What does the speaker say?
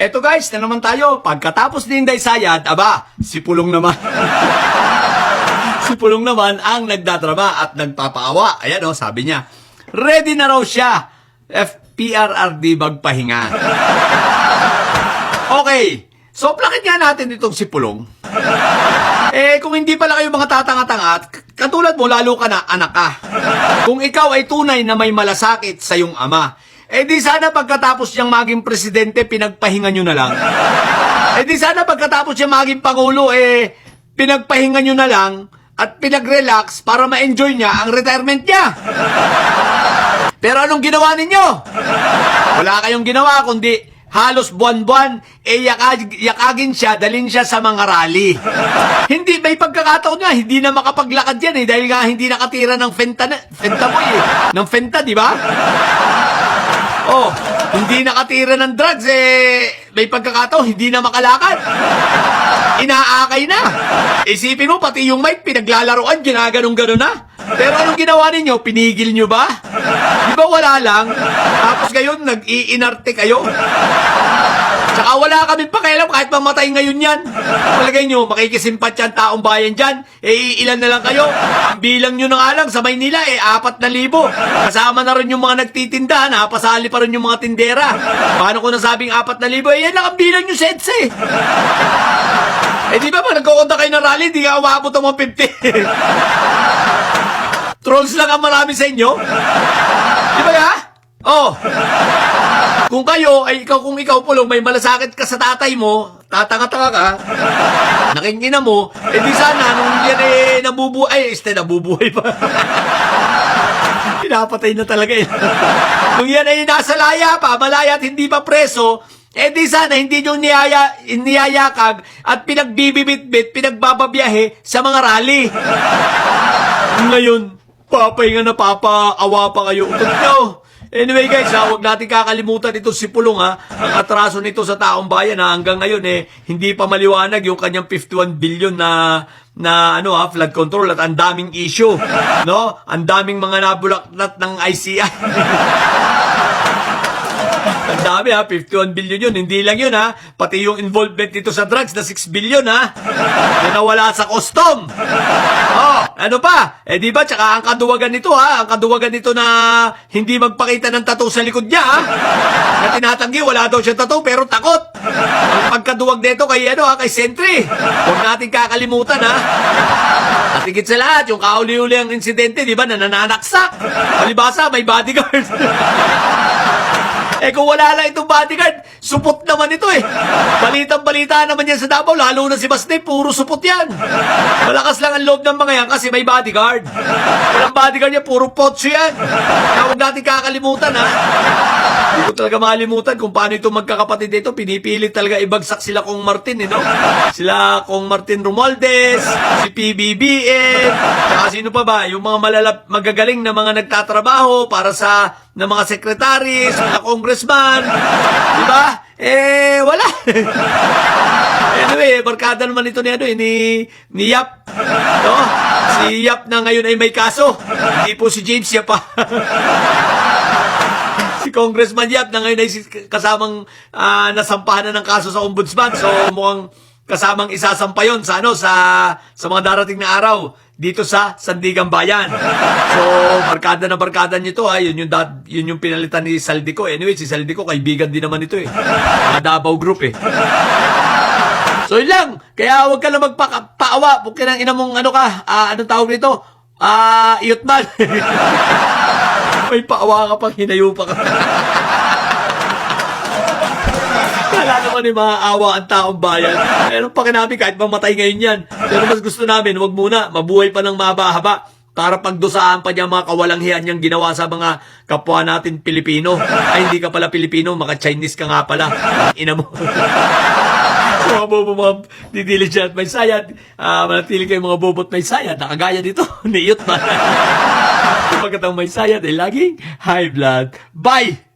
Eto guys, na naman tayo. Pagkatapos ni Inday Sayad, aba, si Pulong naman. Si Pulong naman ang nagdadrama at nagpapaawa. Ayan o, sabi niya, ready na raw siya. FPRRD magpahinga. Okay, so plakit nga natin itong si Pulong. Kung hindi pala kayo mga tatanga-tanga, katulad mo, lalo ka na anak ka. Kung ikaw ay tunay na may malasakit sa iyong ama, di sana pagkatapos niyang maging presidente, pinagpahinga nyo na lang. Di sana pagkatapos niyang maging pangulo, pinagpahinga nyo na lang at pinag-relax para ma-enjoy niya ang retirement niya. Pero anong ginawa ninyo? Wala kayong ginawa, kundi halos buwan-buwan, yakagin siya, dalhin siya sa mga rally. Hindi, may pagkakataon nga, hindi na makapaglakad yan dahil nga hindi nakatira ng Fenta boy ng Fenta, di ba? Oh, hindi nakatira ng drugs, may pagkakataon, hindi na makalakad. Inaakay na. Isipin mo, pati yung mic, pinaglalaroan, ginaganong-ganon na. Pero anong ginawa ninyo? Pinigil nyo ba? Di ba wala lang? Tapos ngayon, nag-iinarte kayo. Tsaka wala kaming pakialam kahit mamatay ngayon yan. Palagay nyo, makikisimpat yan taong bayan dyan. Ilan na lang kayo. Ang bilang nyo na nga lang sa Maynila, 4,000. Kasama na rin yung mga nagtitinda, napasali pa rin yung mga tindera. Paano ko nasabing 4,000? Yan lang ang bilang nyo, Setse. Di ba pag nagkukunta kayo ng rally, di ka umabot ang mga 50. Trolls lang ang marami sa inyo. Di ba ya? Oh. Kung kayo, kung ikaw Pulong, may malasakit ka sa tatay mo, tatanga-tanga ka, nakingina mo, di sana, nung yan nabubuhay pa. Pinapatay na talaga Nung yan nasa laya pa, malaya at hindi pa preso, di sana hindi nyo niyayakag at pinagbibibit-bit, pinagbababiyahe sa mga rally. Ngayon, papahinga na papaawa pa kayo. Anyway guys, huwag natin kakalimutan ito si Pulong Ang atraso nito sa taong bayan hanggang ngayon hindi pa maliwanag yung kanyang 51 billion na flood control at ang daming issue, no? Ang daming mga nabulaknat ng ICI. Ang dami 51 billion yun. Hindi lang yun pati yung involvement dito sa drugs na 6 billion na nawala sa custom. Ano pa? Di ba? Tsaka ang kaduwagan nito ang kaduwagan nito na hindi magpakita ng tattoo sa likod niya na tinatanggi, wala daw siya tattoo pero takot. Ang pagkaduwag nito kay kay Sentry. Huwag natin kakalimutan At higit sa lahat, yung kauli-uli ang insidente, di ba, na nananaksak. Palibasa, may bodyguard. Kung wala lang itong bodyguard, supot naman ito Balitang-balita naman yan sa Davao, lalo na si Basne, puro supot yan. Malakas lang ang loob ng mga yan kasi may bodyguard. Walang bodyguard yan, puro potso yan. Kaya huwag natin kakalimutan Hindi ko talaga makalimutan kung paano itong magkakapatid dito. Pinipilit talaga ibagsak sila Kong Martin, Sila Kong Martin Romualdez, si PBBM, saka sino pa ba? Yung mga magagaling na mga nagtatrabaho para sa ng mga sekretaris, mga congressman, di ba? Wala. Anyway, barkada naman ito ni Yap. No? Si Yap na ngayon ay may kaso. Hindi po si James Yap Si Congressman Yap na ngayon ay kasamang nasampahan na ng kaso sa ombudsman. So mukhang kasamang isasampa yun sa mga darating na araw dito sa Sandigan Bayan. So, barkada na barkada nyo ito yun yung pinalitan ni Saldico. Anyway, si Saldico, kaibigan din naman ito Mga Davao Group So, yun lang. Kaya huwag ka lang magpaawa. Huwag ka nang inamong anong tawag nito? Iyotman. May paawa ka pang hinayo pa ka. Wala naman maawa ang taong bayan. Meron pa namin kahit mamatay ngayon yan. Pero mas gusto namin, wag muna, mabuhay pa ng mahaba para pagdusaan pa niya mga kawalang-hiyan niyang ginawa sa mga kapwa natin Pilipino. Ay, hindi ka pala Pilipino, maka-Chinese ka nga pala. Ina mo. Mga bobo, mga didiligent at may sayad. Manatili kayo mga bobot may sayad. Nakagaya dito, niyot ba? Pagkatang may sayad ay laging high blood. Bye!